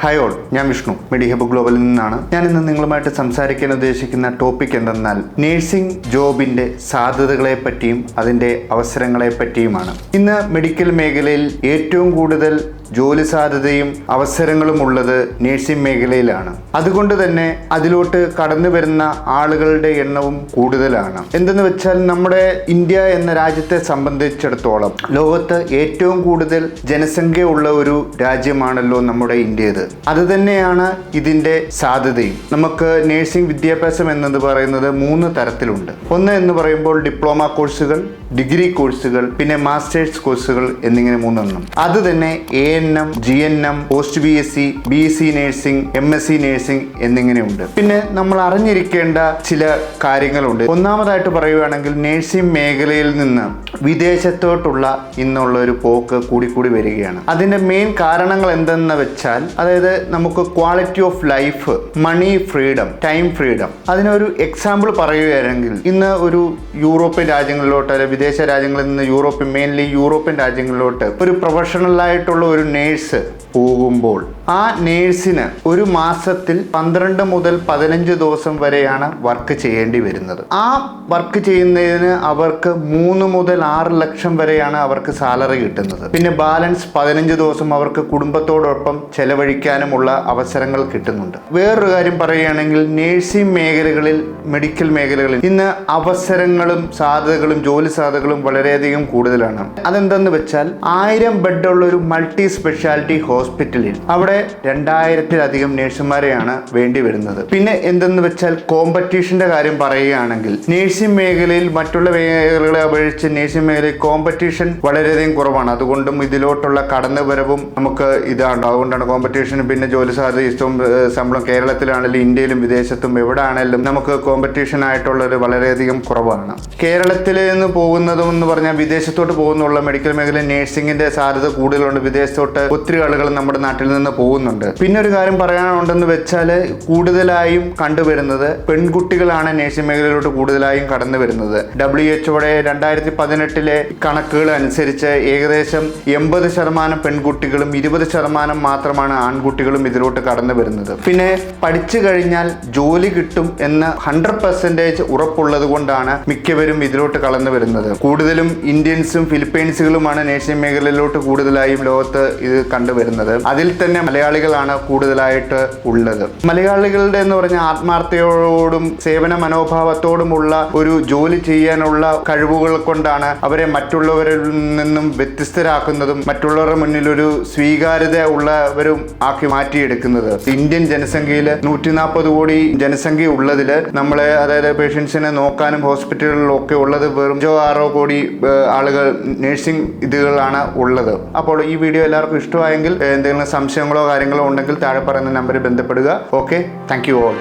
Hi all, ഞാൻ Vishnu, Medihub ഗ്ലോബലിൽ നിന്നാണ്. ഞാൻ ഇന്ന് നിങ്ങളുമായിട്ട് സംസാരിക്കാൻ ഉദ്ദേശിക്കുന്ന ടോപ്പിക് എന്തെന്നാൽ നേഴ്സിംഗ് ജോബിന്റെ സാധ്യതകളെ പറ്റിയും അതിന്റെ അവസരങ്ങളെ പറ്റിയുമാണ്. ഇന്ന് മെഡിക്കൽ മേഖലയിൽ ഏറ്റവും കൂടുതൽ ജോലി സാധ്യതയും അവസരങ്ങളും ഉള്ളത് നേഴ്സിംഗ് മേഖലയിലാണ്. അതുകൊണ്ട് തന്നെ അതിലോട്ട് കടന്നു വരുന്ന ആളുകളുടെ എണ്ണവും കൂടുതലാണ്. എന്തെന്ന് വെച്ചാൽ നമ്മുടെ ഇന്ത്യ എന്ന രാജ്യത്തെ സംബന്ധിച്ചിടത്തോളം ലോകത്ത് ഏറ്റവും കൂടുതൽ ജനസംഖ്യ ഉള്ള ഒരു രാജ്യമാണല്ലോ നമ്മുടെ ഇന്ത്യയത്. അത് തന്നെയാണ് ഇതിന്റെ സാധ്യതയും. നമുക്ക് നേഴ്സിംഗ് വിദ്യാഭ്യാസം എന്നത് പറയുന്നത് 3 തരത്തിലുണ്ട്. ഒന്ന് എന്ന് പറയുമ്പോൾ ഡിപ്ലോമ കോഴ്സുകൾ, ഡിഗ്രി കോഴ്സുകൾ, പിന്നെ മാസ്റ്റേഴ്സ് കോഴ്സുകൾ എന്നിങ്ങനെ 3 അത് തന്നെ ANM, GNM, post BSc, BSc nursing, MSc nursing എന്നിങ്ങനെയുണ്ട്. പിന്നെ നമ്മൾ അറിഞ്ഞിരിക്കേണ്ട ചില കാര്യങ്ങളുണ്ട്. ഒന്നാമതായിട്ട് പറയുകയാണെങ്കിൽ നേഴ്സിംഗ് മേഖലയിൽ നിന്ന് വിദേശത്തോട്ടുള്ള ഇന്നുള്ള ഒരു പോക്ക് കൂടി വരികയാണ്. അതിന്റെ മെയിൻ കാരണങ്ങൾ എന്തെന്ന് വെച്ചാൽ, അതായത് നമുക്ക് quality of life, money freedom, time freedom. അതിനൊരു എക്സാമ്പിൾ പറയുകയാണെങ്കിൽ, ഇന്ന് ഒരു യൂറോപ്യൻ രാജ്യങ്ങളിലോട്ട് അല്ലെങ്കിൽ വിദേശ രാജ്യങ്ങളിൽ നിന്ന് മെയിൻലി യൂറോപ്യൻ രാജ്യങ്ങളിലോട്ട് ഒരു പ്രൊഫഷണൽ ആയിട്ടുള്ള ഒരു നേഴ്സ് പോകുമ്പോൾ ആ നേഴ്സിന് ഒരു മാസത്തിൽ 12 മുതൽ 15 ദിവസം വരെയാണ് വർക്ക് ചെയ്യേണ്ടി വരുന്നത്. ആ വർക്ക് ചെയ്യുന്നതിന് അവർക്ക് 3 മുതൽ 6 ലക്ഷം വരെയാണ് അവർക്ക് സാലറി കിട്ടുന്നത്. പിന്നെ ബാലൻസ് 15 ദിവസം അവർക്ക് കുടുംബത്തോടൊപ്പം ചെലവഴിക്കാനുമുള്ള അവസരങ്ങൾ കിട്ടുന്നുണ്ട്. വേറൊരു കാര്യം പറയുകയാണെങ്കിൽ, നേഴ്സിംഗ് മേഖലകളിൽ, മെഡിക്കൽ മേഖലകളിൽ ഇന്ന് അവസരങ്ങളും സാധ്യതകളും ജോലി സാധ്യതകളും വളരെയധികം കൂടുതലാണ്. അതെന്തെന്ന് വെച്ചാൽ, 1000 ബെഡുള്ള ഒരു മൾട്ടി സ്പെഷ്യാലിറ്റി ഹോസ്പിറ്റലിൽ അവിടെ 2000-ലധികം നേഴ്സുമാരെയാണ് വേണ്ടി വരുന്നത്. പിന്നെ എന്തെന്ന് വെച്ചാൽ, കോമ്പറ്റീഷന്റെ കാര്യം പറയുകയാണെങ്കിൽ, നേഴ്സിംഗ് മേഖലയിൽ മറ്റുള്ള മേഖലകളെ അപേക്ഷിച്ച് നേഴ്സിംഗ് മേഖലയിൽ കോമ്പറ്റീഷൻ വളരെയധികം കുറവാണ്. അതുകൊണ്ടും ഇതിലോട്ടുള്ള കടന്നുവരവും നമുക്ക് ഇതാണ്. അതുകൊണ്ടാണ് കോമ്പറ്റീഷൻ. പിന്നെ ജോലി സാധ്യത, ഇഷ്ടവും ശമ്പളം കേരളത്തിലാണെങ്കിലും ഇന്ത്യയിലും വിദേശത്തും എവിടെ ആണെങ്കിലും നമുക്ക് കോമ്പറ്റീഷൻ ആയിട്ടുള്ളത് വളരെയധികം കുറവാണ്. കേരളത്തിൽ നിന്ന് പോകുന്നതും എന്ന് പറഞ്ഞാൽ വിദേശത്തോട്ട് പോകുന്നുള്ള മെഡിക്കൽ മേഖലയിൽ നേഴ്സിംഗിന്റെ സാധ്യത കൂടുതലുണ്ട്. വിദേശത്തോട്ട് ഒത്തിരി ആളുകൾ നമ്മുടെ നാട്ടിൽ നിന്ന് പോകുന്നുണ്ട്. പിന്നെ ഒരു കാര്യം പറയാനുണ്ടെന്ന് വെച്ചാൽ, കൂടുതലായും കണ്ടുവരുന്നത് പെൺകുട്ടികളാണ് നേഴ്സിംഗ് മേഖലയിലോട്ട് കൂടുതലായും കടന്നു വരുന്നത്. WHO 2018 കണക്കുകൾ അനുസരിച്ച് ഏകദേശം 80% പെൺകുട്ടികളും 20% മാത്രമാണ് ആൺകുട്ടികളും ഇതിലോട്ട് കടന്നു വരുന്നത്. പിന്നെ പഠിച്ചു കഴിഞ്ഞാൽ ജോലി കിട്ടും എന്ന് 100% ഉറപ്പുള്ളത് കൊണ്ടാണ് മിക്കവരും ഇതിലോട്ട് കടന്നു വരുന്നത്. കൂടുതലും ഇന്ത്യൻസും ഫിലിപ്പൈൻസുകളുമാണ് നേഴ്സിംഗ് മേഖലയിലോട്ട് കൂടുതലായും ലോകത്ത് ഇത് കണ്ടുവരുന്നത്. അതിൽ തന്നെ മലയാളികളാണ് കൂടുതലായിട്ട് ഉള്ളത്. മലയാളികളുടെ എന്ന് പറഞ്ഞാൽ ആത്മാർത്ഥതയോടും സേവന മനോഭാവത്തോടുമുള്ള ഒരു ജോലി ചെയ്യാനുള്ള കഴിവുകൾ കൊണ്ടാണ് അവരെ മറ്റുള്ളവരിൽ നിന്നും വ്യത്യസ്തരാക്കുന്നതും മറ്റുള്ളവരുടെ മുന്നിൽ ഒരു സ്വീകാര്യത ഉള്ളവരും ആക്കി മാറ്റിയെടുക്കുന്നത്. ഇന്ത്യൻ ജനസംഖ്യയിൽ 140 കോടി ജനസംഖ്യ ഉള്ളതിൽ നമ്മളെ, അതായത് പേഷ്യൻസിനെ നോക്കാനും ഹോസ്പിറ്റലുകളിലൊക്കെ ഉള്ളത് വെറും 5-6 കോടി ആളുകൾ നേഴ്സിംഗ് ഇതുകളാണ് ഉള്ളത്. അപ്പോൾ ഈ വീഡിയോ എല്ലാവർക്കും ഇഷ്ടമായെങ്കിൽ എന്തെങ്കിലും സംശയങ്ങളോ കാര്യങ്ങളോ ഉണ്ടെങ്കിൽ താഴെ പറയുന്ന നമ്പറിൽ ബന്ധപ്പെടുക. Okay, thank you all.